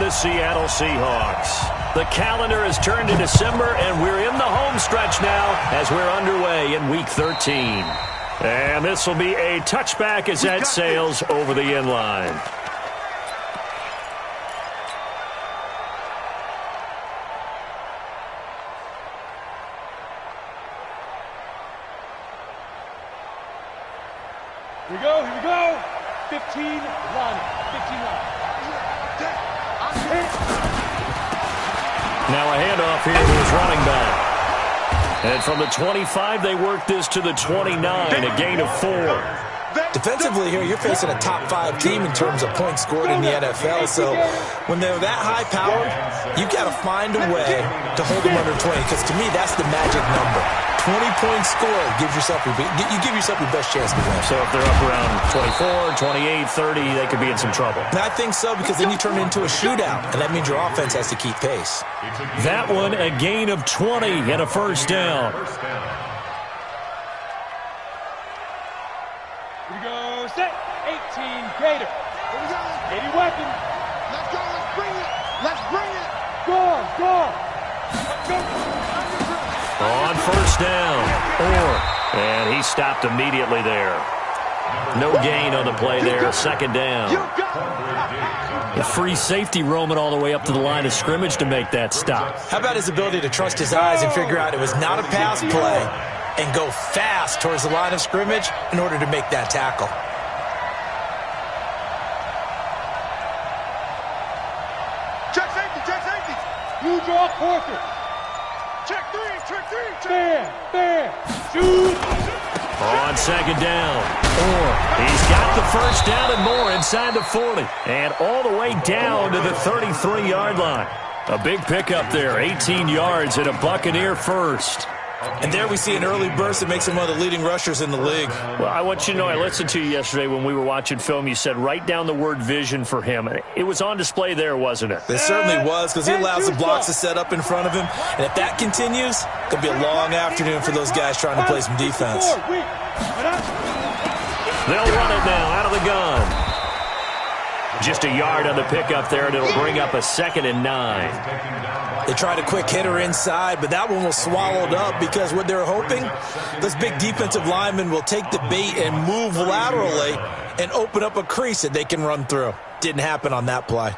the Seattle Seahawks. The calendar has turned to December, and we're in the home stretch now as we're underway in Week 13. And this will be a touchback as that sails over the end line. Here we go, here we go. 15 line. 15 line. Now a handoff here to his running back. And from the 25, they work this to the 29, a gain of 4. Defensively here, you're facing a top-5 team in terms of points scored in the NFL. So when they're that high-powered, you've got to find a way to hold them under 20. Because to me, that's the magic number. 20 points scored gives yourself you give yourself your best chance to win. So if they're up around 24, 28, 30, they could be in some trouble. And I think so, because then you turn it into a shootout, and that means your offense has to keep pace. That one, a gain of 20 and a first down. Here we go, set. 18 Gator. Here we go. 80 weapon. Let's go, let's bring it. Let's bring it. Score, score. Let's go. On first down, and he stopped immediately there. No gain on the play there, second down. The free safety roaming all the way up to the line of scrimmage to make that stop. How about his ability to trust his eyes and figure out it was not a pass play and go fast towards the line of scrimmage in order to make that tackle? Check safety, check safety. You draw quarter. Check three, check three, check. Fair, shoot. On second down, he's got the first down and more inside the 40. And all the way down to the 33-yard line. A big pickup there, 18 yards and a Buccaneer first. And there we see an early burst that makes him one of the leading rushers in the league. Well, I want you to know, I listened to you yesterday when we were watching film. You said write down the word vision for him. It was on display there, wasn't it? It certainly was, because he allows the blocks to set up in front of him. And if that continues, it'll be a long afternoon for those guys trying to play some defense. They'll run it now out of the gun. Just a yard on the pickup there, and it'll bring up a 2nd and 9. They tried a quick hitter inside, but that one was swallowed up because what they're hoping, this big defensive lineman will take the bait and move laterally and open up a crease that they can run through. Didn't happen on that play.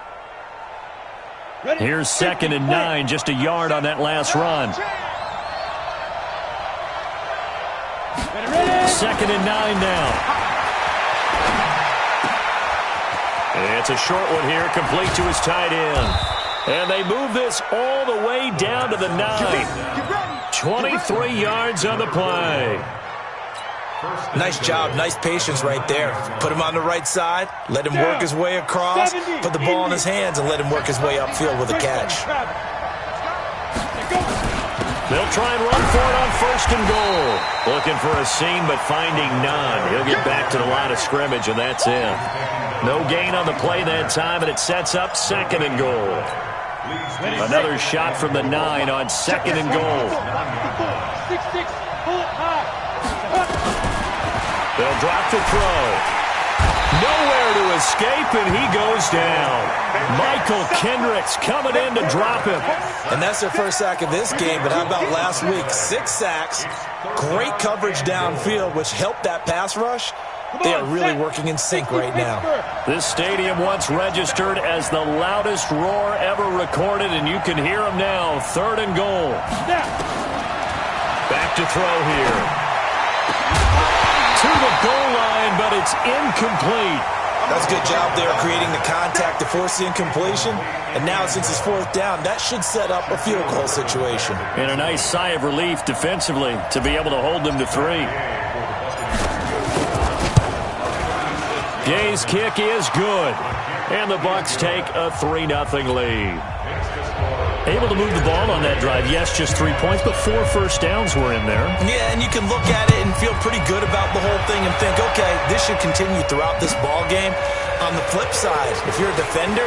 Here's 2nd and 9, just a yard on that last run. 2nd and 9 now. It's a short one here, complete to his tight end. And they move this all the way down to the 9. 23 yards on the play. Nice job, nice patience right there. Put him on the right side, let him work his way across, put the ball in his hands, and let him work his way upfield with a catch. They'll try and run for it on 1st and goal. Looking for a seam, but finding none. He'll get back to the line of scrimmage, and that's it. No gain on the play that time, and it sets up 2nd and goal. Another shot from the 9 on 2nd and goal. 6-6, pull it high. They'll drop the throw. Nowhere to escape, and he goes down. Michael Kendricks coming in to drop him. And that's their first sack of this game, but how about last week? 6 sacks, great coverage downfield, which helped that pass rush. They are really working in sync right now. This stadium once registered as the loudest roar ever recorded, and you can hear them now. 3rd and goal. Back to throw here. To the goal line, but it's incomplete. That's a good job there creating the contact to force the incompletion. And now since it's 4th down, that should set up a field goal situation. And a nice sigh of relief defensively to be able to hold them to 3. Gay's kick is good. And the Bucs take a 3-0 lead. Able to move the ball on that drive. Yes, just 3 points, but 4 first downs were in there. Yeah, and you can look at it and feel pretty good about the whole thing and think, okay, this should continue throughout this ball game. On the flip side, if you're a defender,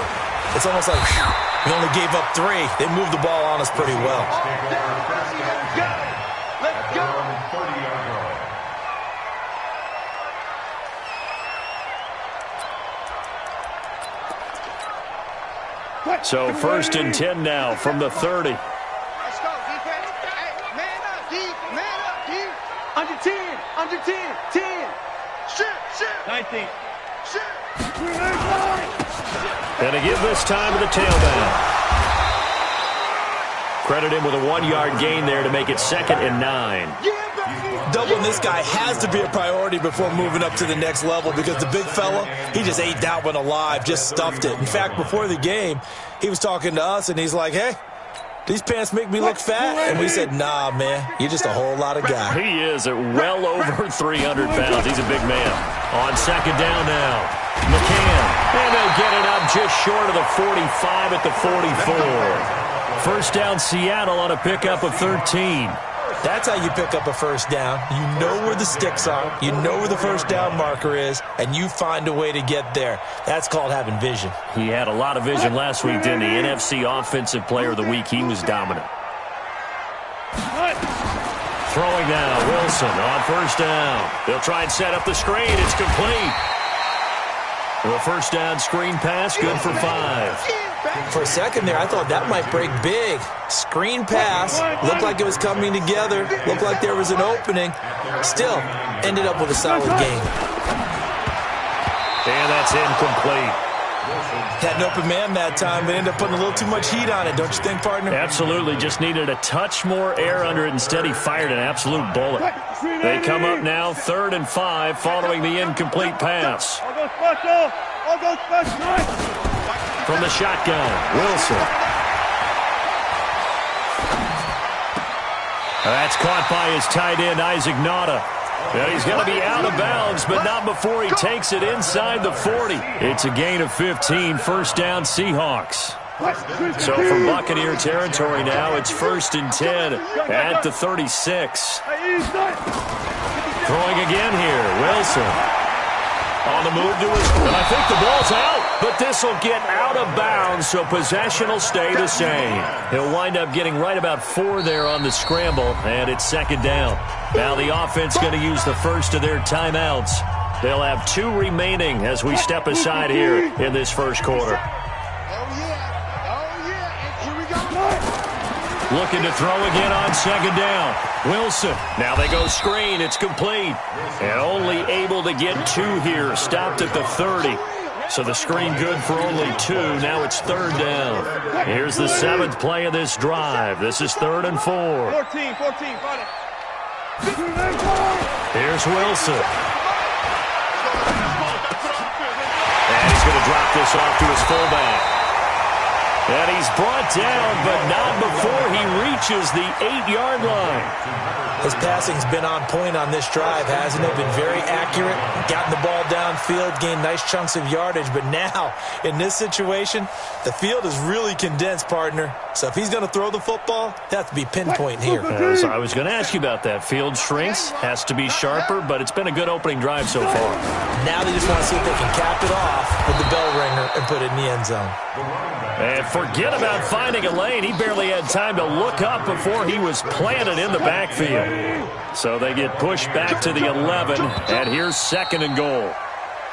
it's almost like, whew, we only gave up 3. They moved the ball on us pretty well. Let's go. So 1st and 10 now from the 30. Let's go, defense. Hey, man up, D. Man up, D. Under 10. Under 10. 10. Shit. 19. Shit. And to give this time to the tailback. Credit him with a 1-yard gain there to make it 2nd and 9. Doubling this guy has to be a priority before moving up to the next level because the big fella, he just ate that one alive, just stuffed it. In fact, before the game, he was talking to us, and he's like, hey, these pants make me look fat. And we said, nah, man, you're just a whole lot of guy. He is at well over 300 pounds. He's a big man. On 2nd down now, McCann. And they'll get it up just short of the 45 at the 44. 1st down Seattle on a pickup of 13. That's how you pick up a 1st down. You know where the sticks are. You know where the 1st down marker is, and you find a way to get there. That's called having vision. He had a lot of vision last week, didn't he? NFC Offensive Player of the Week. He was dominant. Throwing now, Wilson on 1st down. They'll try and set up the screen. It's complete. The 1st down screen pass, good for 5. For a second there, I thought that might break big. Screen pass, looked like it was coming together, looked like there was an opening. Still, ended up with a solid game. And that's incomplete. Had an open man that time, but ended up putting a little too much heat on it, don't you think, partner? Absolutely, just needed a touch more air under it. Instead, he fired an absolute bullet. They come up now, 3rd and 5, following the incomplete pass. From the shotgun, Wilson. That's caught by his tight end, Isaac Nauta. And he's going to be out of bounds, but not before he takes it inside the 40. It's a gain of 15, 1st down Seahawks. So from Buccaneer territory now, it's 1st and 10 at the 36. Throwing again here, Wilson. On the move to his, and I think the ball's out, but this will get out of bounds, so possession will stay the same. He'll wind up getting right about 4 there on the scramble, and it's 2nd down. Now the offense going to use the first of their timeouts. They'll have 2 remaining as we step aside here in this 1st quarter. Looking to throw again on 2nd down. Wilson. Now they go screen. It's complete. And only able to get 2 here. Stopped at the 30. So the screen good for only 2. Now it's 3rd down. Here's the 7th play of this drive. This is 3rd and 4. 14, got it. Here's Wilson. And he's going to drop this off to his fullback. And he's brought down, but not before he reaches the 8-yard line. His passing's been on point on this drive, hasn't it? Been very accurate, gotten the ball downfield, gained nice chunks of yardage. But now, in this situation, the field is really condensed, partner. So if he's going to throw the ball, it has to be pinpoint here. So I was going to ask you about that. Field shrinks, has to be sharper, but it's been a good opening drive so far. Now they just want to see if they can cap it off with the bell ringer and put it in the end zone. And forget about finding a lane. He barely had time to look up before he was planted in the backfield. So they get pushed back to the 11, and here's 2nd and goal.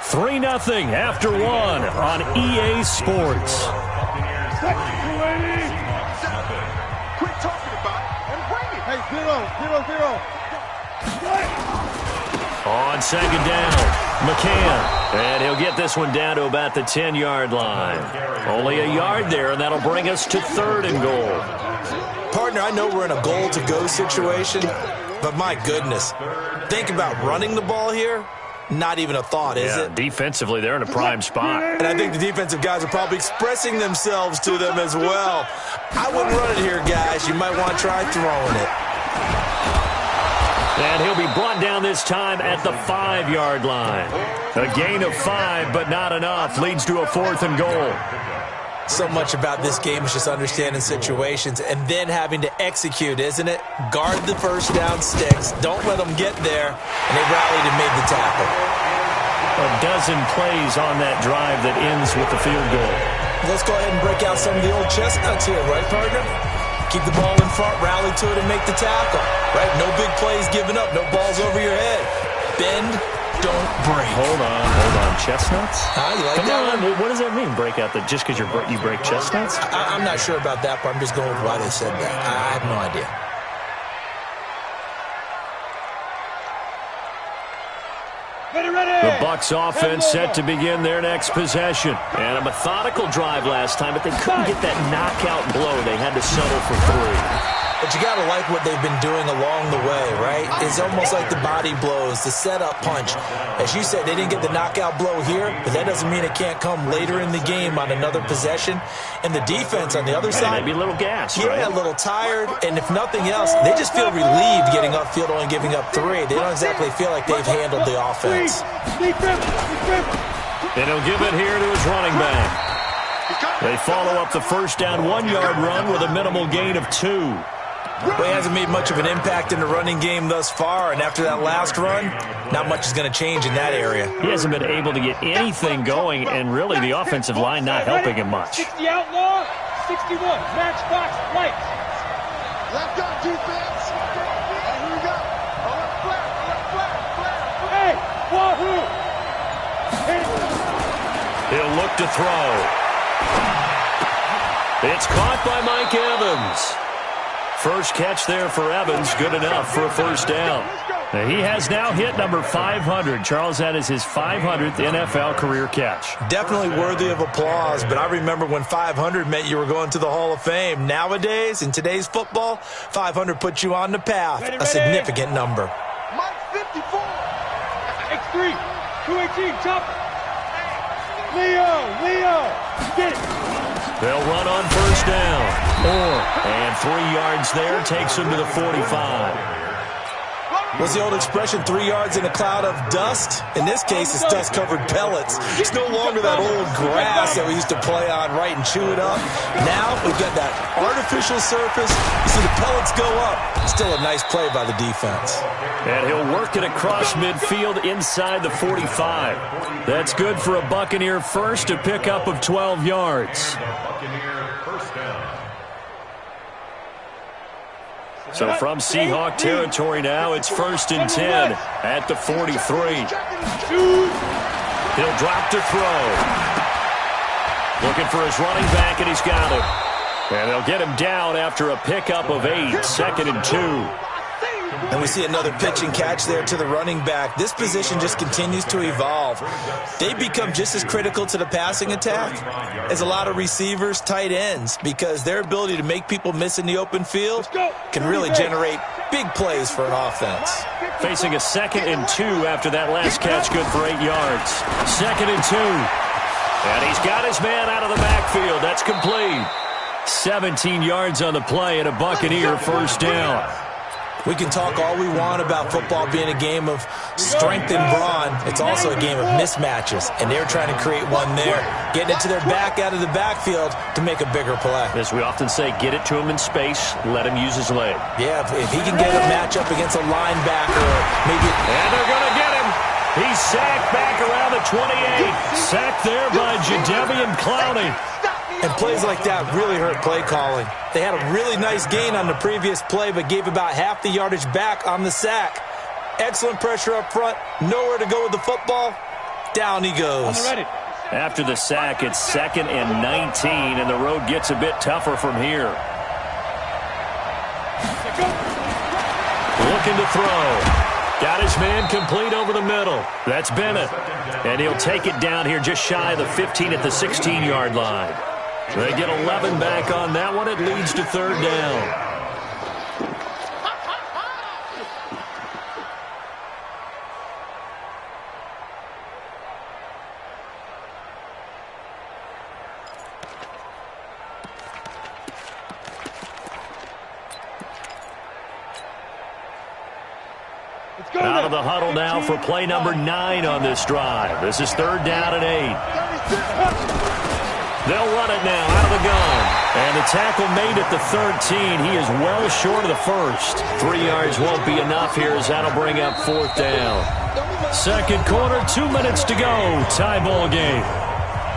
3-0 after 1 on EA Sports. Quit talking about it and bring it. Hey, 0. On 2nd down, McCann. And he'll get this one down to about the 10-yard line. Only a yard there, and that'll bring us to 3rd and goal. Partner, I know we're in a goal-to-go situation, but my goodness, think about running the ball here. Not even a thought, is it? Defensively, they're in a prime spot. And I think the defensive guys are probably expressing themselves to them as well. I wouldn't run it here, guys. You might want to try throwing it. And he'll be brought down this time at the 5-yard line. A gain of 5, but not enough. Leads to a 4th and goal. So much about this game is just understanding situations and then having to execute, isn't it? Guard the 1st down sticks. Don't let them get there. And they rallied and made the tackle. A dozen plays on that drive that ends with the field goal. Let's go ahead and break out some of the old chestnuts here, right, partner? Keep the ball in front, rally to it, and make the tackle. Right? No big plays given up, no balls over your head. Bend, don't break. Hold on. Chestnuts? You like Come that on. one? What does that mean, break out just because you break chestnuts? I'm not sure about that, but I'm just going with why they said that. I have no idea. The Bucs offense set to begin their next possession. And a methodical drive last time, but they couldn't get that knockout blow. They had to settle for 3. But you got to like what they've been doing along the way, right? It's almost like the body blows, the setup punch. As you said, they didn't get the knockout blow here, but that doesn't mean it can't come later in the game on another possession. And the defense on the other side, maybe a little gas, yeah, right? a little tired. And if nothing else, they just feel relieved getting upfield, only giving up 3. They don't exactly feel like they've handled the offense. And he'll give it here to his running back. They follow up the first down 1-yard run with a minimal gain of 2. Well, he hasn't made much of an impact in the running game thus far, and after that last run, not much is going to change in that area. He hasn't been able to get anything going, and really the offensive line not helping him much. 60 outlaw, 61 matchbox lights. Left guard defense. Here we go. Flat. Hey, wahoo! He'll look to throw. It's caught by Mike Evans. First catch there for Evans, good enough for a first down. Now, he has now hit number 500. Charles, that is his 500th NFL career catch. Definitely worthy of applause, but I remember when 500 meant you were going to the Hall of Fame. Nowadays, in today's football, 500 puts you on the path, a significant number. Mike 54. X3, 218, chopper. Leo, get it. They'll run on first down. And 3 yards there takes him to the 45. What's the old expression, 3 yards in a cloud of dust? In this case, it's dust-covered pellets. It's no longer that old grass that we used to play on, right, and chew it up. Now we've got that artificial surface. You see the pellets go up. Still a nice play by the defense. And he'll work it across midfield inside the 45. That's good for a Buccaneer first, a pickup of 12 yards. So from Seahawk territory now, it's 1st and 10 at the 43. He'll drop to throw. Looking for his running back, and he's got him. And they'll get him down after a pickup of 8, 2nd and 2. And we see another pitch and catch there to the running back. This position just continues to evolve. They become just as critical to the passing attack as a lot of receivers, tight ends, because their ability to make people miss in the open field can really generate big plays for an offense. Facing a 2nd and 2 after that last catch, good for 8 yards. 2nd and 2. And he's got his man out of the backfield. That's complete. 17 yards on the play and a Buccaneer first down. We can talk all we want about football being a game of strength and brawn. It's also a game of mismatches, and they're trying to create one there. Getting it to their back out of the backfield to make a bigger play. As we often say, get it to him in space, let him use his leg. Yeah, if he can get a matchup against a linebacker, maybe... And they're going to get him. He's sacked back around the 28. Sacked there by Jadeveon Clowney. And plays like that really hurt play calling. They had a really nice gain on the previous play, but gave about half the yardage back on the sack. Excellent pressure up front. Nowhere to go with the football. Down he goes. After the sack, it's 2nd and 19, and the road gets a bit tougher from here. Looking to throw. Got his man complete over the middle. That's Bennett. And he'll take it down here just shy of the 15 at the 16-yard line. They get 11 back on that one. It leads to 3rd down. Out of the huddle now for play number 9 on this drive. This is 3rd down and 8. They'll run it now out of the gun. And the tackle made at the 13. He is well short of the first. 3 yards won't be enough here as that'll bring up 4th down. Second quarter, 2 minutes to go. Tie ball game.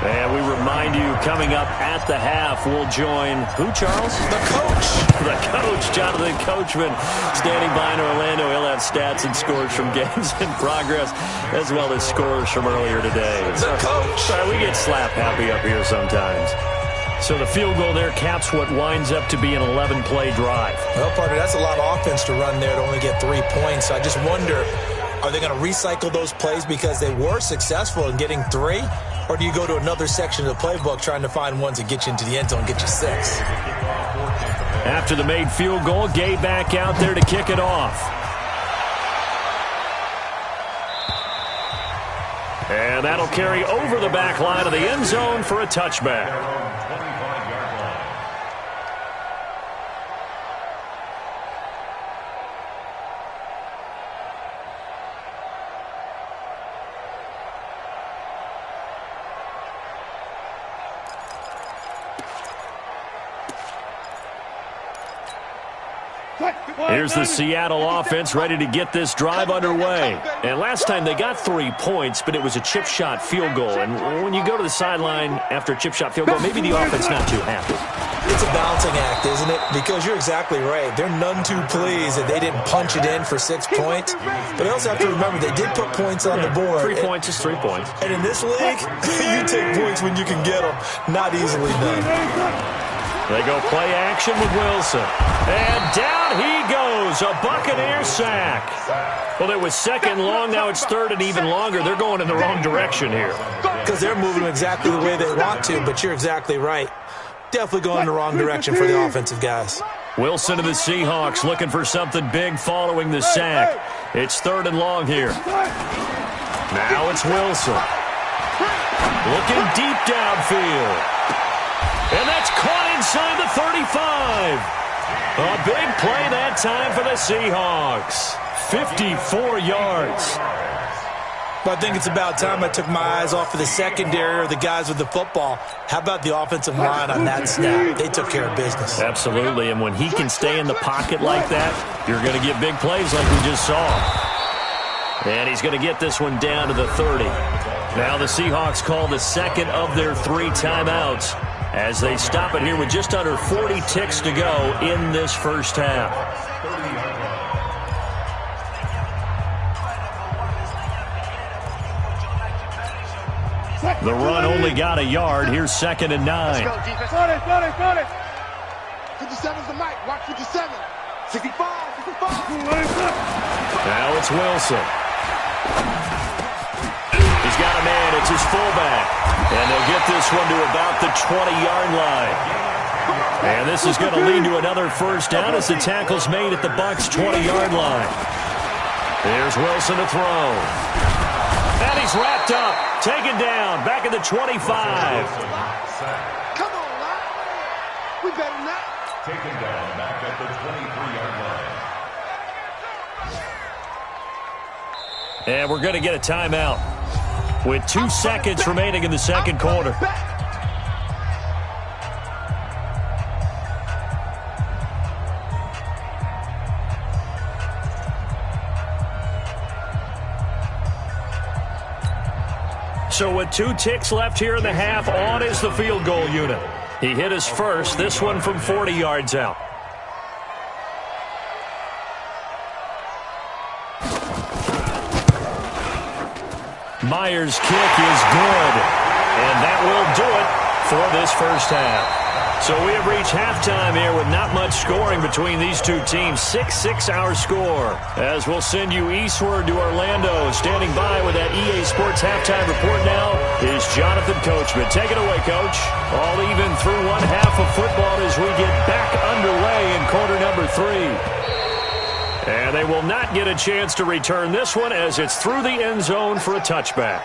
And we remind you, coming up at the half, we'll join who, Charles? The coach. The coach, Jonathan Coachman, standing by in Orlando. He'll have stats and scores from games in progress, as well as scores from earlier today. The coach. Sorry, we get slap happy up here sometimes. So the field goal there caps what winds up to be an 11-play drive. Well, partner, that's a lot of offense to run there to only get 3 points. I just wonder, are they going to recycle those plays because they were successful in getting 3? Or do you go to another section of the playbook trying to find ones that get you into the end zone, get you 6? After the made field goal, Gay back out there to kick it off. And that'll carry over the back line of the end zone for a touchback. Here's the Seattle offense ready to get this drive underway. And last time they got 3 points, but it was a chip shot field goal. And when you go to the sideline after a chip shot field goal, maybe the offense not too happy. It's a balancing act, isn't it? Because you're exactly right. They're none too pleased that they didn't punch it in for 6 points. But they also have to remember they did put points on the board. 3 points is 3 points. And in this league, you take points when you can get them. Not easily done. They go play action with Wilson. And down he goes. A Buccaneer sack. Well, it was second long. Now it's third and even longer. They're going in the wrong direction here. Because they're moving exactly the way they want to, but you're exactly right. Definitely going in the wrong direction for the offensive guys. Wilson to the Seahawks looking for something big following the sack. It's third and long here. Now it's Wilson. Looking deep downfield. And that's caught inside the 35. A big play that time for the Seahawks. 54 yards. But I think it's about time I took my eyes off of the secondary or the guys with the football. How about the offensive line on that snap? They took care of business. Absolutely, and when he can stay in the pocket like that, you're going to get big plays like we just saw. And he's going to get this one down to the 30. Now the Seahawks call the second of their 3 timeouts as they stop it here with just under 40 ticks to go in this first half. The run only got a yard. Here's 2nd and 9. Let's go, defense. Got it. 57's the mic. Watch 57. 65. Now it's Wilson. He's got a man. It's his fullback. And they'll get this one to about the 20-yard line. And this is going to lead to another first down as the tackle's made at the Bucs' 20-yard line. Here's Wilson to throw. And he's wrapped up. Taken down. Back at the 25. Come on, Lyle. We better not. Taken down back at the 23-yard line. And we're going to get a timeout with 2 seconds remaining in the second quarter. So with 2 ticks left here in the half, on is the field goal unit. He hit his first, this one from 40 yards out. Myers' kick is good, and that will do it for this first half. So we have reached halftime here with not much scoring between these two teams. 6-6 our score. As we'll send you eastward to Orlando. Standing by with that EA Sports halftime report now is Jonathan Coachman. Take it away, Coach. All even through one half of football as we get back underway in quarter number 3. And they will not get a chance to return this one as it's through the end zone for a touchback.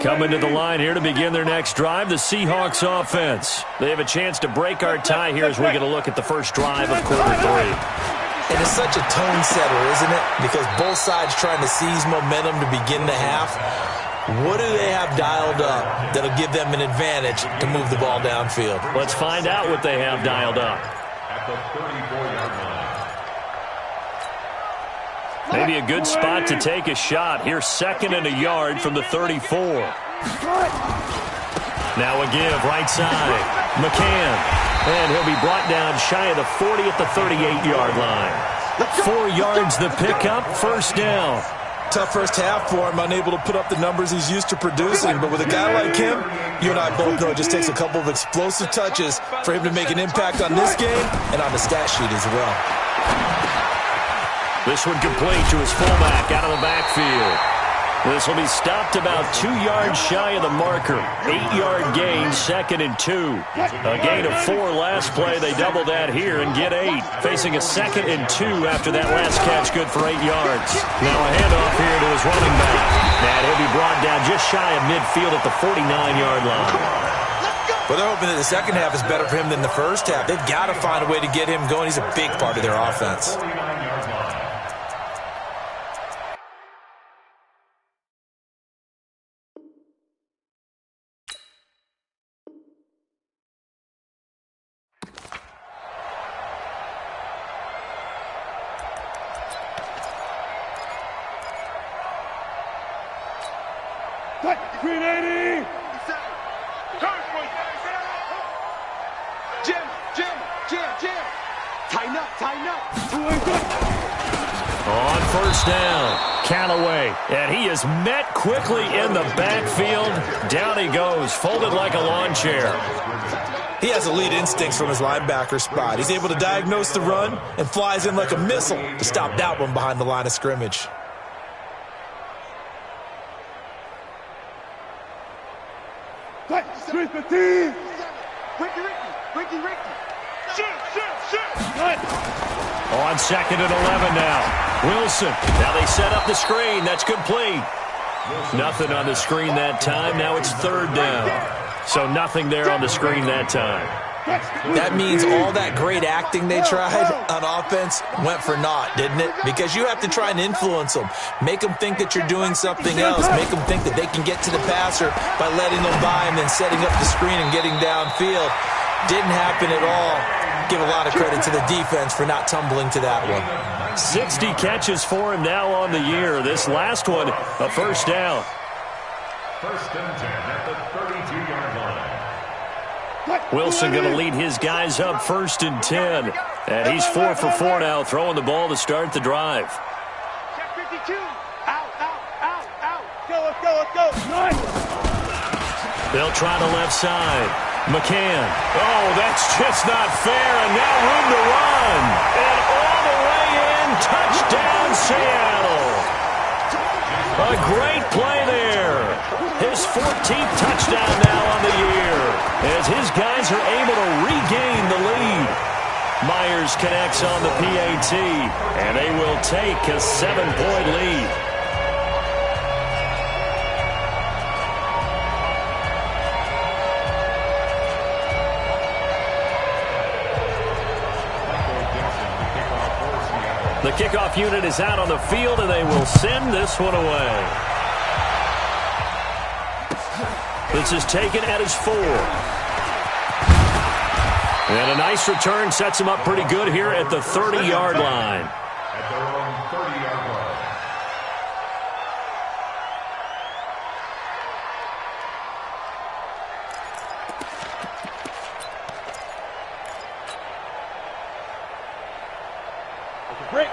Coming to the line here to begin their next drive, the Seahawks offense. They have a chance to break our tie here as we get a look at the first drive of quarter 3. And it's such a tone setter, isn't it? Because both sides trying to seize momentum to begin the half. What do they have dialed up that'll give them an advantage to move the ball downfield? Let's find out what they have dialed up. the 34-yard line. Maybe a good spot to take a shot. Here's 2nd and a yard from the 34. Now a give, right side. McCann. And he'll be brought down shy of the 40 at the 38-yard line. 4 yards the pickup, 1st down. Tough first half for him, unable to put up the numbers he's used to producing. But with a guy like him, you and I both know it just takes a couple of explosive touches for him to make an impact on this game and on the stat sheet as well. This one complete to his fullback out of the backfield. This will be stopped about 2 yards shy of the marker. 8-yard gain, 2nd and 2. A gain of 4 last play. They double that here and get 8. Facing a 2nd and 2 after that last catch, good for 8 yards. Now a handoff here to his running back. And he'll be brought down just shy of midfield at the 49-yard line. Well, they're hoping that the second half is better for him than the first half. They've got to find a way to get him going. He's a big part of their offense. Green 80! Jim! Tighten up! On 1st down, Callaway, and he is met quickly in the backfield. Down he goes, folded like a lawn chair. He has elite instincts from his linebacker spot. He's able to diagnose the run and flies in like a missile to stop that one behind the line of scrimmage. Ricky! On 2nd and 11 now. Wilson. Now they set up the screen. That's complete. Nothing on the screen that time. Now it's 3rd down. So nothing there on the screen that time. That means all that great acting they tried on offense went for naught, didn't it? Because you have to try and influence them. Make them think that you're doing something else. Make them think that they can get to the passer by letting them by and then setting up the screen and getting downfield. Didn't happen at all. Give a lot of credit to the defense for not tumbling to that one. 60 catches for him now on the year. This last one, a 1st down. 1st and 10 at the 32-yard line. Wilson going to lead his guys up 1st and 10. And he's 4 for 4 now, throwing the ball to start the drive. Check 52. Out. Let's go. Nice. They'll try the left side. McCann. Oh, that's just not fair. And now room to run. And all the way in. Touchdown, Seattle. A great play there. His 14th touchdown now on the year as his guys are able to regain the lead. Myers connects on the PAT, and they will take a 7-point lead. The kickoff unit is out on the field, and they will send this one away. This is taken at his 4. And a nice return sets him up pretty good here at the 30-yard line. At their own 30-yard line.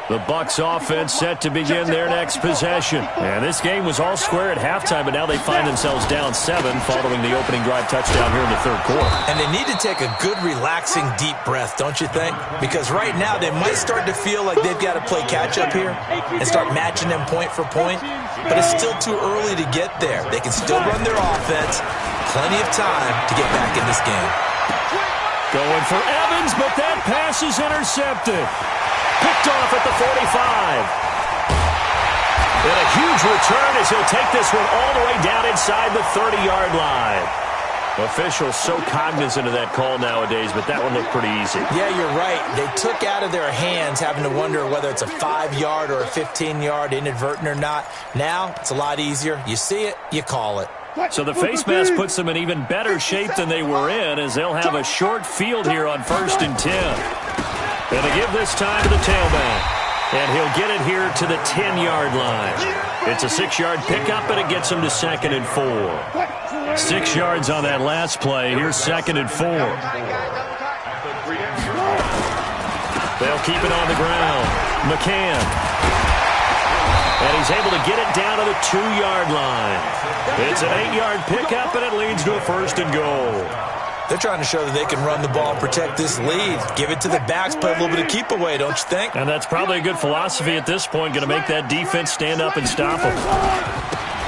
The Bucs offense set to begin their next possession. And this game was all square at halftime, but now they find themselves down 7 following the opening drive touchdown here in the 3rd quarter. And they need to take a good, relaxing, deep breath, don't you think? Because right now they might start to feel like they've got to play catch-up here and start matching them point for point. But it's still too early to get there. They can still run their offense. Plenty of time to get back in this game. Going for Evans, but that pass is intercepted. Picked off at the 45. And a huge return as he'll take this one all the way down inside the 30-yard line. Officials so cognizant of that call nowadays, but that one looked pretty easy. Yeah, you're right. They took out of their hands having to wonder whether it's a 5-yard or a 15-yard, inadvertent or not. Now, it's a lot easier. You see it, you call it. So the face mask puts them in even better shape than they were in as they'll have a short field here on 1st and 10. And they give this time to the tailback. And he'll get it here to the 10-yard line. It's a 6-yard pickup, and it gets him to 2nd and 4. 6 yards on that last play. Here's 2nd and 4. They'll keep it on the ground. McCann. And he's able to get it down to the 2-yard line. It's an 8-yard pickup, and it leads to a 1st and goal. They're trying to show that they can run the ball and protect this lead. Give it to the backs, play a little bit of keep away, don't you think? And that's probably a good philosophy at this point, going to make that defense stand up and stop them.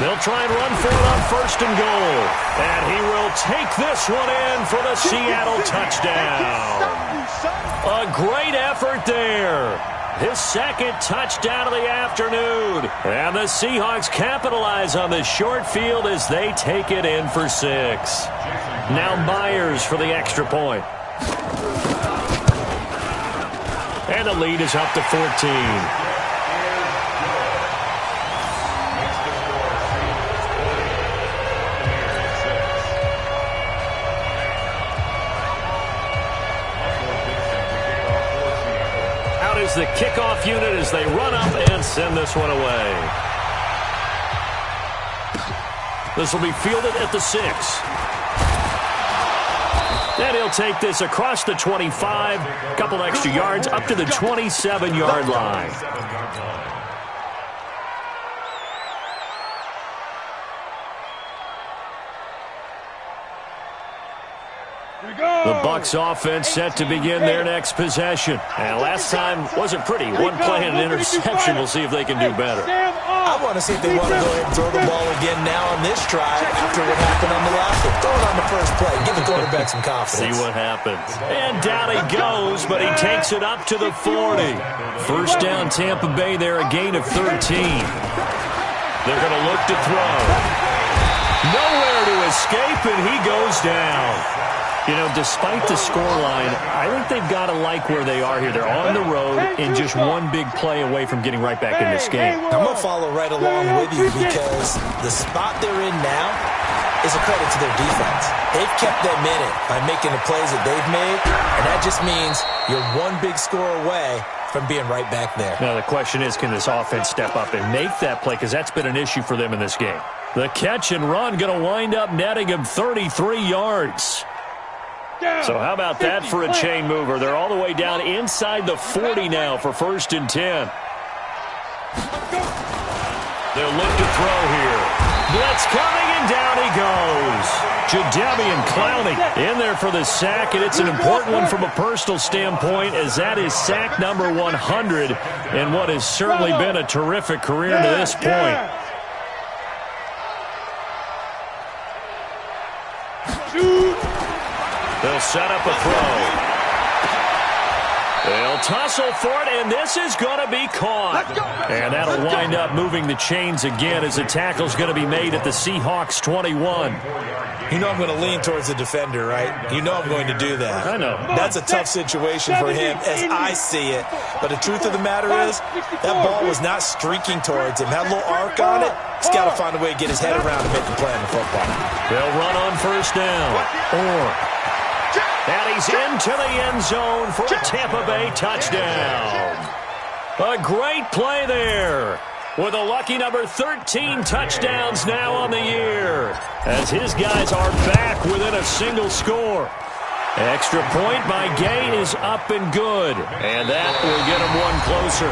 They'll try and run for it on 1st and goal. And he will take this one in for the Seattle touchdown. A great effort there. His 2nd touchdown of the afternoon. And the Seahawks capitalize on this short field as they take it in for 6. Now Myers for the extra point. And the lead is up to 14. Out is the kickoff unit as they run up and send this one away. This will be fielded at the 6. Then he'll take this across the 25, a couple extra yards, up to the 27-yard line. The Bucs offense set to begin their next possession. And last time wasn't pretty. One play and an interception. We'll see if they can do better. I want to see if they want to go ahead and throw the ball again now on this drive after what happened on the last one. Throw it on the first play. Give the quarterback some confidence. See what happens. And down he goes, but he takes it up to the 40. First down Tampa Bay there, a gain of 13. They're going to look to throw. Nowhere to escape, and he goes down. You know, despite the scoreline, I think they've got to like where they are here. They're on the road and just one big play away from getting right back in this game. I'm going to follow right along with you because the spot they're in now is a credit to their defense. They've kept them in it by making the plays that they've made, and that just means you're one big score away from being right back there. Now, the question is, can this offense step up and make that play? Because that's been an issue for them in this game. The catch and run going to wind up netting him 33 yards. So how about that for a chain mover? They're all the way down inside the 40 now for 1st and 10. They'll look to throw here. Blitz coming, and down he goes. Jadeveon Clowney in there for the sack, and it's an important one from a personal standpoint as that is sack number 100 in what has certainly been a terrific career to this point. They'll set up a throw. They'll tussle for it, and this is going to be caught. And that'll wind up moving the chains again as the tackle's going to be made at the Seahawks 21. You know I'm going to lean towards the defender, right? You know I'm going to do that. I know. That's a tough situation for him as I see it. But the truth of the matter is, that ball was not streaking towards him. Had a little arc on it. He's got to find a way to get his head around and make the play on the football. They'll run on 1st down. And he's into the end zone for a Tampa Bay touchdown. A great play there with a lucky number 13 touchdowns now on the year as his guys are back within a single score. Extra point by Gay is up and good, and that will get him one closer.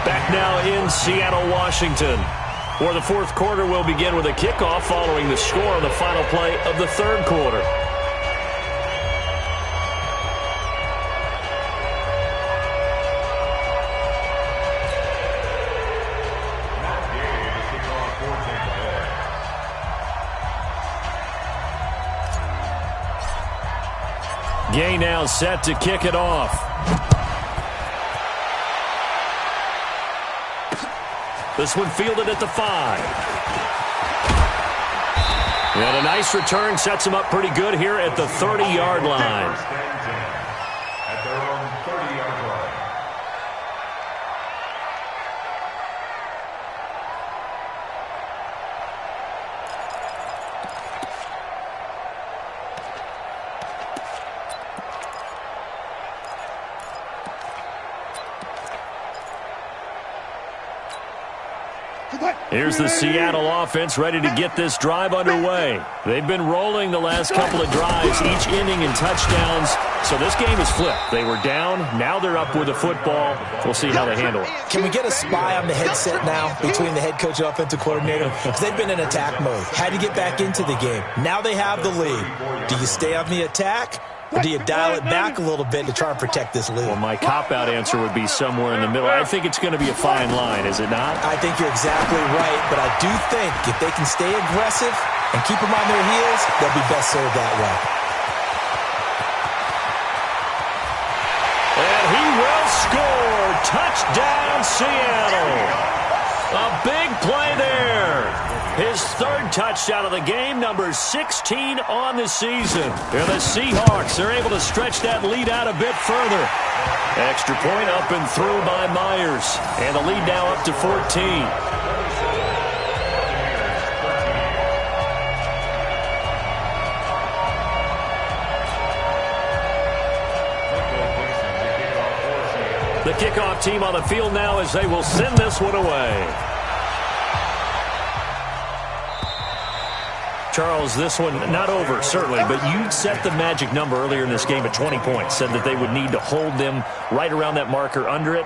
Back now in Seattle, Washington, where the 4th quarter will begin with a kickoff following the score on the final play of the 3rd quarter. Gay now set to kick it off. This one fielded at the 5. And a nice return sets him up pretty good here at the 30-yard line. At their own 30-yard line. Here's the Seattle offense ready to get this drive underway. They've been rolling the last couple of drives, each inning in touchdowns. So this game is flipped. They were down. Now they're up with the football. We'll see how they handle it. Can we get a spy on the headset now between the head coach and offensive coordinator? Because they've been in attack mode. Had to get back into the game. Now they have the lead. Do you stay on the attack? Or do you dial it back a little bit to try and protect this lead? Well, my cop-out answer would be somewhere in the middle. I think it's going to be a fine line, is it not? I think you're exactly right, but I do think if they can stay aggressive and keep them on their heels, they'll be best served that way. And he will score. Touchdown, Seattle. A big play there. His third touchdown of the game, number 16 on the season. And the Seahawks are able to stretch that lead out a bit further. Extra point up and through by Myers. And the lead now up to 14. The kickoff team on the field now as they will send this one away. Charles, this one not over, certainly, but you set the magic number earlier in this game at 20 points, said that they would need to hold them right around that marker under it.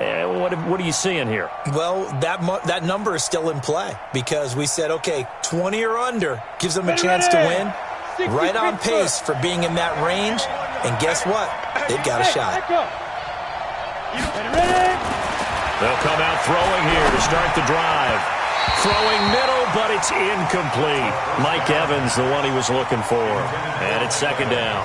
What are you seeing here? Well, that number is still in play because we said, okay, 20 or under gives them a chance to win. Right on pace for being in that range, and guess what? They've got a shot. They'll come out throwing here to start the drive. Throwing middle, but it's incomplete. Mike Evans, the one he was looking for. And it's second down.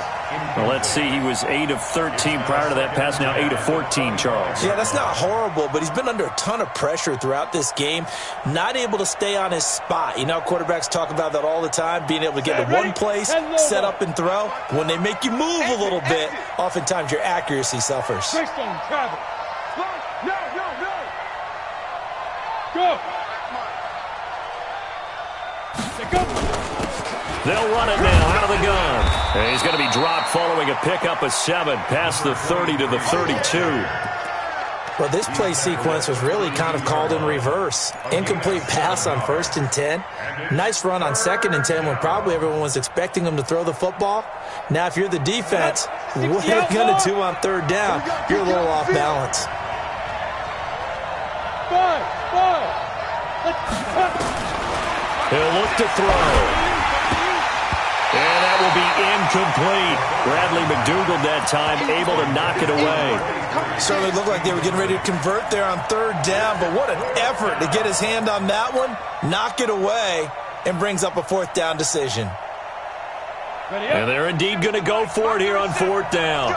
Well, let's see. He was 8 of 13 prior to that pass. Now 8 of 14, Charles. Yeah, that's not horrible, but he's been under a ton of pressure throughout this game. Not able to stay on his spot. You know, quarterbacks talk about that all the time, being able to get to one place, set up and throw. When they make you move a little bit, oftentimes your accuracy suffers. Go. They'll run it now out of the gun. And he's going to be dropped following a pickup of 7 past the 30 to the 32. Well, this play sequence was really kind of called in reverse. Incomplete pass on 1st and 10. Nice run on 2nd and 10 when probably everyone was expecting him to throw the football. Now, if you're the defense, what are you going to do on 3rd down? You're a little off balance. He'll look to throw. And that will be incomplete. Bradley McDougald that time able to knock it away. Certainly looked like they were getting ready to convert there on 3rd down, but what an effort to get his hand on that one, knock it away, and brings up a 4th down decision. And they're indeed going to go for it here on 4th down.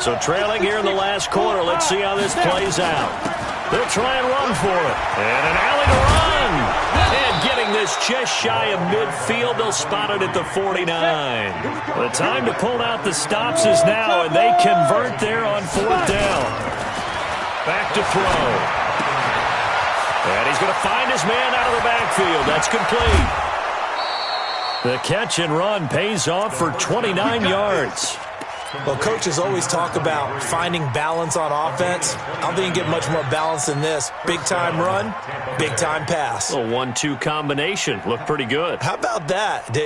So trailing here in the last quarter, let's see how this plays out. They'll try and run for it. And an alley to run. And getting this just shy of midfield. They'll spot it at the 49. The time to pull out the stops is now, and they convert there on 4th down. Back to throw. And he's going to find his man out of the backfield. That's complete. The catch and run pays off for 29 yards. Well, coaches always talk about finding balance on offense. I don't think you can get much more balance than this. Big-time run, big-time pass. A 1-2 combination. Looked pretty good. How about that?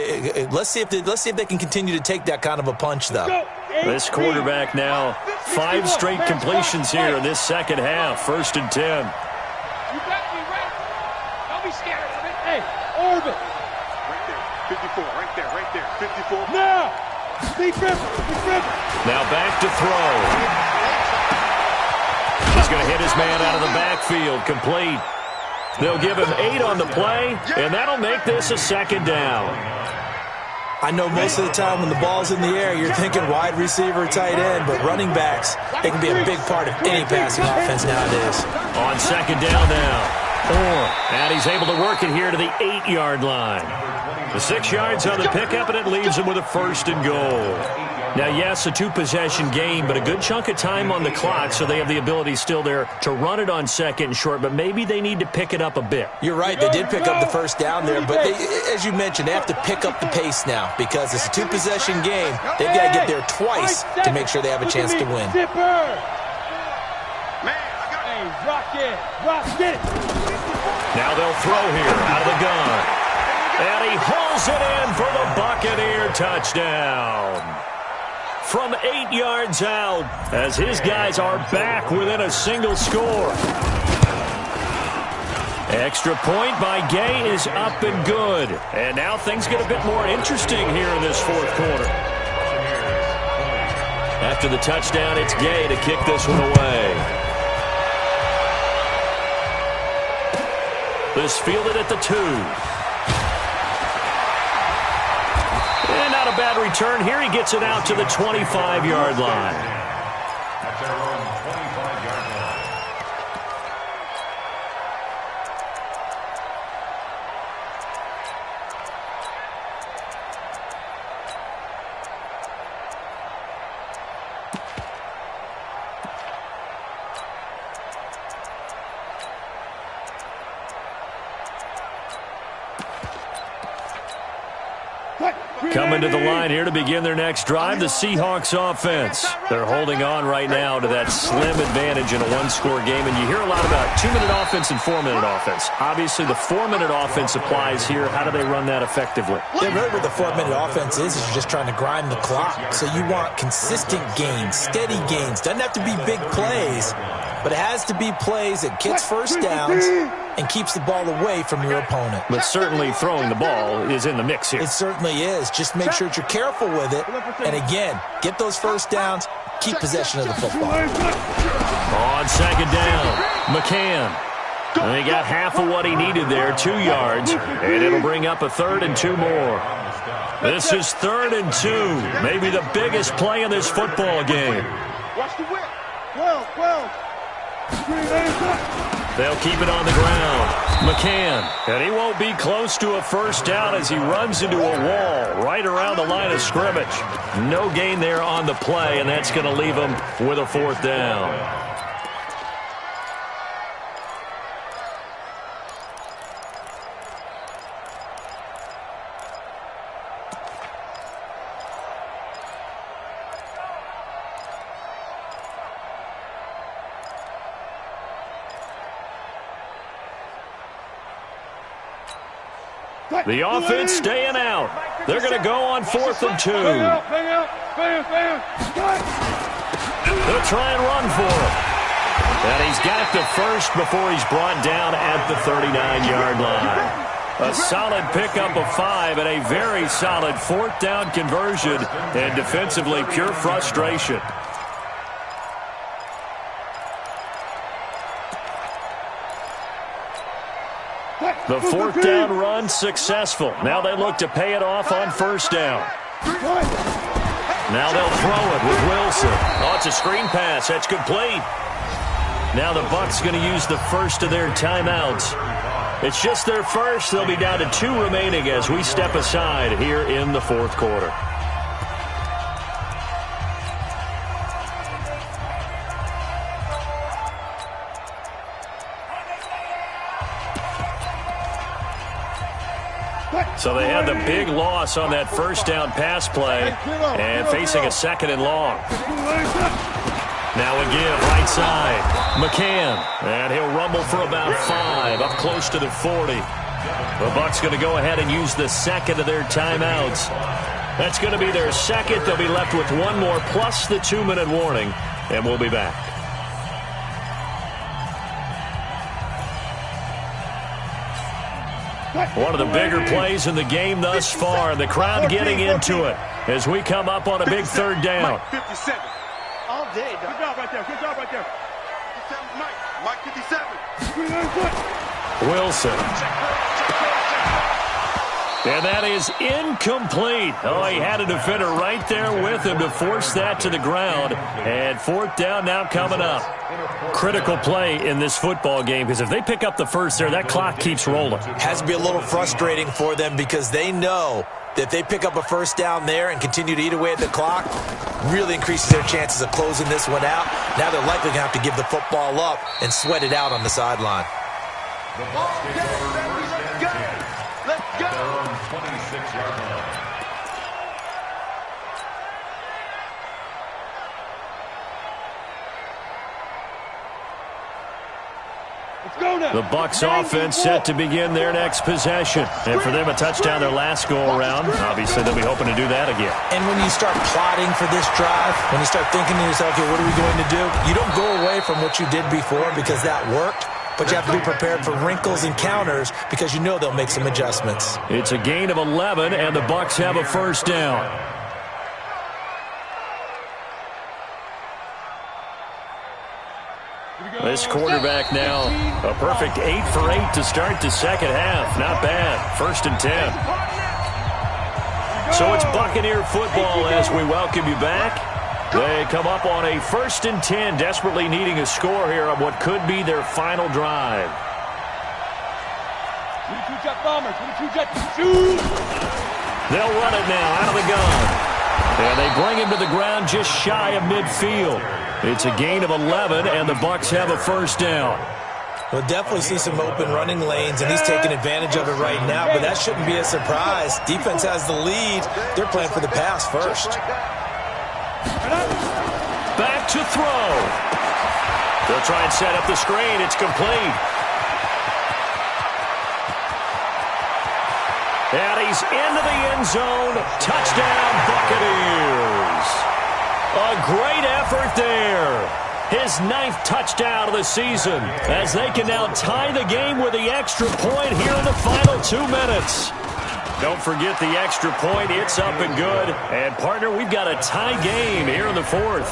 Let's see if they can continue to take that kind of a punch, though. This quarterback now 5 straight completions here in this second half. 1st and 10. You got me right. Don't be scared of it. Hey, orbit. Right there. 54. Right there. 54. Now. Now back to throw. He's going to hit his man out of the backfield. Complete. They'll give him 8 on the play, and that'll make this a 2nd down. I know most of the time when the ball's in the air, you're thinking wide receiver, tight end, but running backs, they can be a big part of any passing offense nowadays. On 2nd down now. And he's able to work it here to the 8-yard line. The 6 yards on the pickup, and it leaves him with a 1st and goal. Now, yes, a 2-possession game, but a good chunk of time on the clock, so they have the ability still there to run it on 2nd and short, but maybe they need to pick it up a bit. You're right. They did pick up the 1st down there, but as you mentioned, they have to pick up the pace now because it's a 2-possession game. They've got to get there twice to make sure they have a chance to win. Rock it. Now Now they'll throw here out of the gun. And he hauls it in for the Buccaneer touchdown. From 8 yards out, as his guys are back within a single score. Extra point by Gay is up and good. And now things get a bit more interesting here in this fourth quarter. After the touchdown, it's Gay to kick this one away. This fielded at the 2. And not a bad return here. He gets it out to the 25-yard line. At their own 25-yard line. Coming to the line here to begin their next drive, the Seahawks offense. They're holding on right now to that slim advantage in a one-score game, and you hear a lot about 2-minute offense and 4-minute offense. Obviously, the 4-minute offense applies here. How do they run that effectively? Yeah, really what the 4-minute offense is you're just trying to grind the clock. So you want consistent gains, steady gains. Doesn't have to be big plays, but it has to be plays that gets first downs and keeps the ball away from your opponent. But certainly throwing the ball is in the mix here. It certainly is. Just make sure that you're careful with it. And again, get those first downs, keep possession of the football. On second down, McCann. And he got half of what he needed there, 2 yards. And it'll bring up a 3rd and 2 more. This is 3rd and 2. Maybe the biggest play in this football game. Watch the whip. 12. They'll keep it on the ground. McCann, and he won't be close to a first down as he runs into a wall right around the line of scrimmage. No gain there on the play, and that's going to leave him with a 4th down. The offense staying out. They're going to go on 4th and 2. They'll try and run for it. And he's got the first before he's brought down at the 39-yard line. A solid pickup of 5 and a very solid 4th down conversion. And defensively, pure frustration. The 4th down run successful. Now they look to pay it off on first down. Now they'll throw it with Wilson. Oh, it's a screen pass. That's complete. Now the Bucs going to use the first of their timeouts. It's just their first. They'll be down to 2 remaining as we step aside here in the 4th quarter. So they had the big loss on that first down pass play and facing a 2nd and long. Now a give right side. McCann. And he'll rumble for about 5 up close to the 40. The Bucs going to go ahead and use the 2nd of their timeouts. That's going to be their 2nd. They'll be left with 1 more plus the 2-minute warning. And we'll be back. One of the bigger plays in the game thus far, and the crowd getting into it as we come up on a big 3rd down. 57. All day. Good job right there. 57, Mike 57. Wilson. And that is incomplete. Oh, he had a defender right there with him to force that to the ground. And 4th down now coming up. Critical play in this football game because if they pick up the first there, that clock keeps rolling. Has to be a little frustrating for them because they know that if they pick up a first down there and continue to eat away at the clock, really increases their chances of closing this one out. Now they're likely going to have to give the football up and sweat it out on the sideline. Let's go. 26-yard line. The Bucs offense set to begin their next possession. And for them, a touchdown their last go-around. Obviously, they'll be hoping to do that again. And when you start plotting for this drive, when you start thinking to yourself, okay, what are we going to do? You don't go away from what you did before because that worked. But you have to be prepared for wrinkles and counters because you know they'll make some adjustments. It's a gain of 11, and the Bucs have a first down. This quarterback now, a perfect 8 for 8 to start the second half. Not bad. 1st and 10. So it's Buccaneer football as we welcome you back. They come up on a 1st and 10, desperately needing a score here on what could be their final drive. 22 jet bombers, 22 jet shoot. They'll run it now out of the gun. And they bring him to the ground just shy of midfield. It's a gain of 11, and the Bucs have a first down. We'll definitely see some open running lanes, and he's taking advantage of it right now, but that shouldn't be a surprise. Defense has the lead. They're playing for the pass first. Back to throw. They'll try and set up the screen. It's complete. And he's into the end zone. Touchdown, Buccaneers. A great effort there. His 9th touchdown of the season as they can now tie the game with the extra point here in the final 2 minutes. Don't forget the extra point. It's up and good. And, partner, we've got a tie game here in the 4th.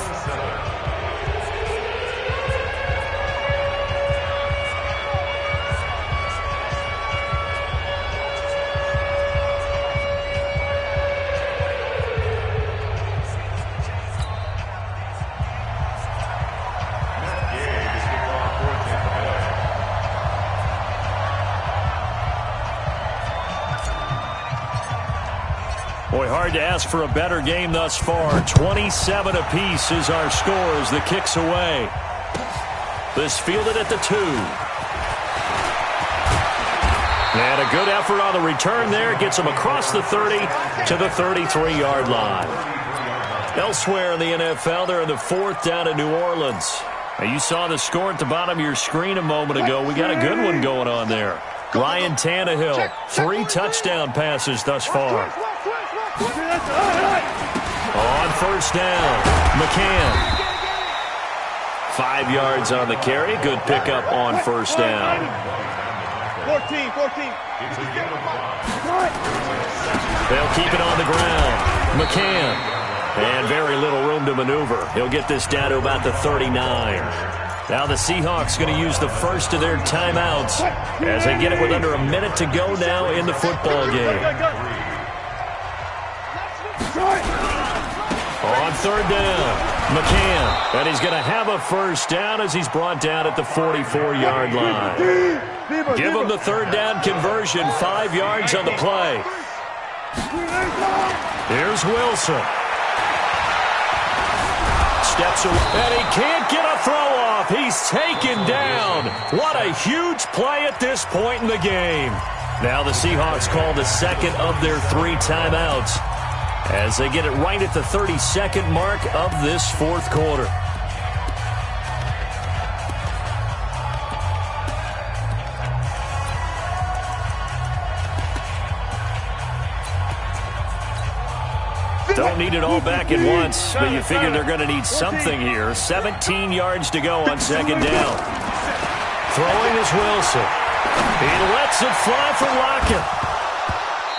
Boy, hard to ask for a better game thus far. 27 apiece is our score as the kick's away. This fielded at the 2. And a good effort on the return there. Gets them across the 30 to the 33-yard line. Elsewhere in the NFL, they're in the 4th down in New Orleans. Now, you saw the score at the bottom of your screen a moment ago. We got a good one going on there. Ryan Tannehill, 3 touchdown passes thus far. On first down, McCann. 5 yards on the carry. Good pickup on first down. 14. They'll keep it on the ground. McCann. And very little room to maneuver. He'll get this down to about the 39. Now the Seahawks going to use the first of their timeouts as they get it with under a minute to go now in the football game. On third down, McCann. And he's going to have a first down as he's brought down at the 44-yard line. Give him the third down conversion, 5 yards on the play. Here's Wilson. Steps away, and he can't get a throw off. He's taken down. What a huge play at this point in the game. Now the Seahawks call the second of their 3 timeouts as they get it right at the 32nd mark of this 4th quarter. Don't need it all back at once, but you figure they're going to need something here. 17 yards to go on second down. Throwing is Wilson. He lets it fly for Lockett.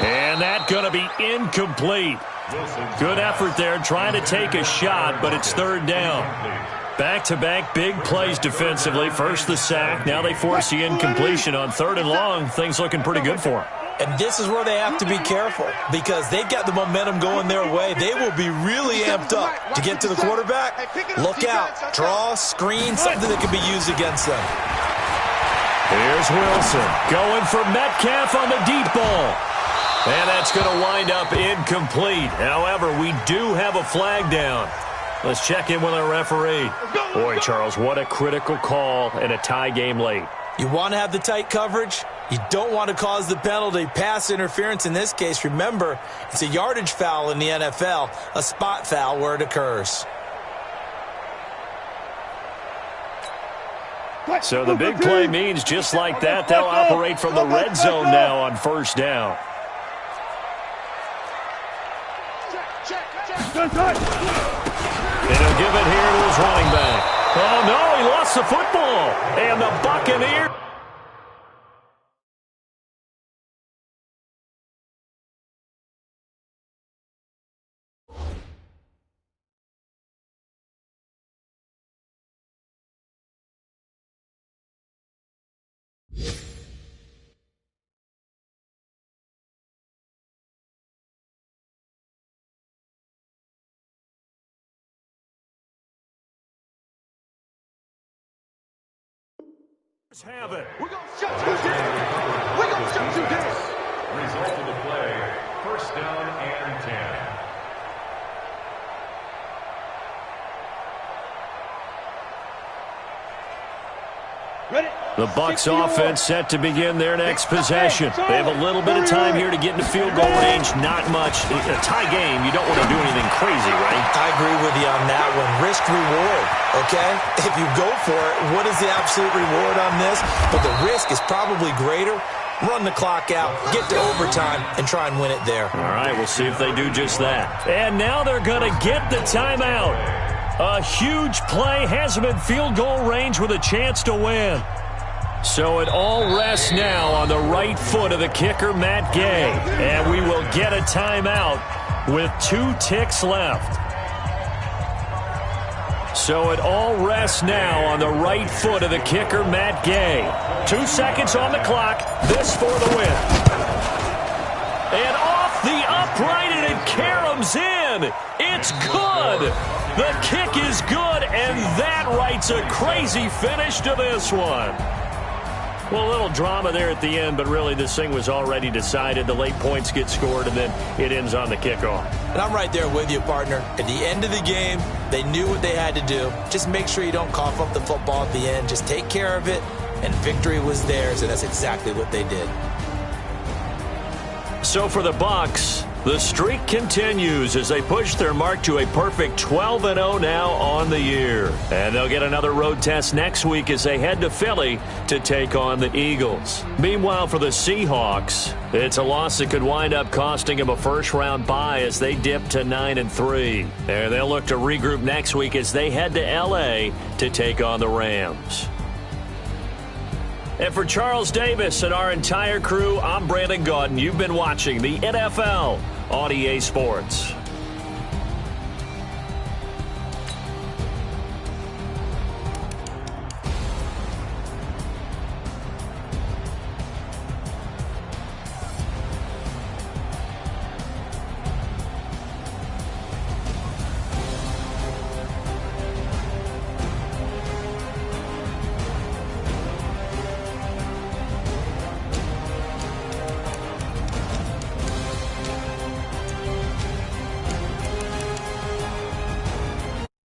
And that's going to be incomplete. Good effort there trying to take a shot, but it's third down. Back-to-back big plays defensively. First the sack. Now they force the incompletion on 3rd and long. Things looking pretty good for them. And this is where they have to be careful because they've got the momentum going their way. They will be really amped up to get to the quarterback. Look out. Draw, screen, something that can be used against them. Here's Wilson going for Metcalf on the deep ball. And that's going to wind up incomplete. However, we do have a flag down. Let's check in with our referee. Boy, Charles, what a critical call and a tie game late. You want to have the tight coverage. You don't want to cause the penalty. Pass interference in this case, remember, it's a yardage foul in the NFL, a spot foul where it occurs. So the big play means just like that, they'll operate from the red zone now on first down. And he'll give it here to his running back. Oh, no, he lost the football. And the Buccaneers. Have it. We're going to shut you down. We're going to shut you down. Result of the play, first down and 10. Ready? The Bucs offense set to begin their next possession. They have a little bit of time here to get into field goal range. Not much. A tie game, you don't want to do anything crazy, right? I agree with you on that one. Risk reward, okay? If you go for it, what is the absolute reward on this? But the risk is probably greater. Run the clock out, get to overtime, and try and win it there. All right, we'll see if they do just that. And now they're going to get the timeout. A huge play has them in field goal range with a chance to win. So it all rests now on the right foot of the kicker, Matt Gay. And we will get a timeout with 2 ticks left. So it all rests now on the right foot of the kicker, Matt Gay. 2 seconds on the clock. This for the win. And off the upright, and it caroms in. It's good. The kick is good, and that writes a crazy finish to this one. Well, a little drama there at the end, but really this thing was already decided. The late points get scored, and then it ends on the kickoff. And I'm right there with you, partner. At the end of the game, they knew what they had to do. Just make sure you don't cough up the football at the end. Just take care of it, and victory was theirs, and that's exactly what they did. So for the Bucs, the streak continues as they push their mark to a perfect 12-0 now on the year. And they'll get another road test next week as they head to Philly to take on the Eagles. Meanwhile, for the Seahawks, it's a loss that could wind up costing them a first-round bye as they dip to 9-3. And they'll look to regroup next week as they head to L.A. to take on the Rams. And for Charles Davis and our entire crew, I'm Brandon Gaudin. You've been watching the NFL on EA Sports.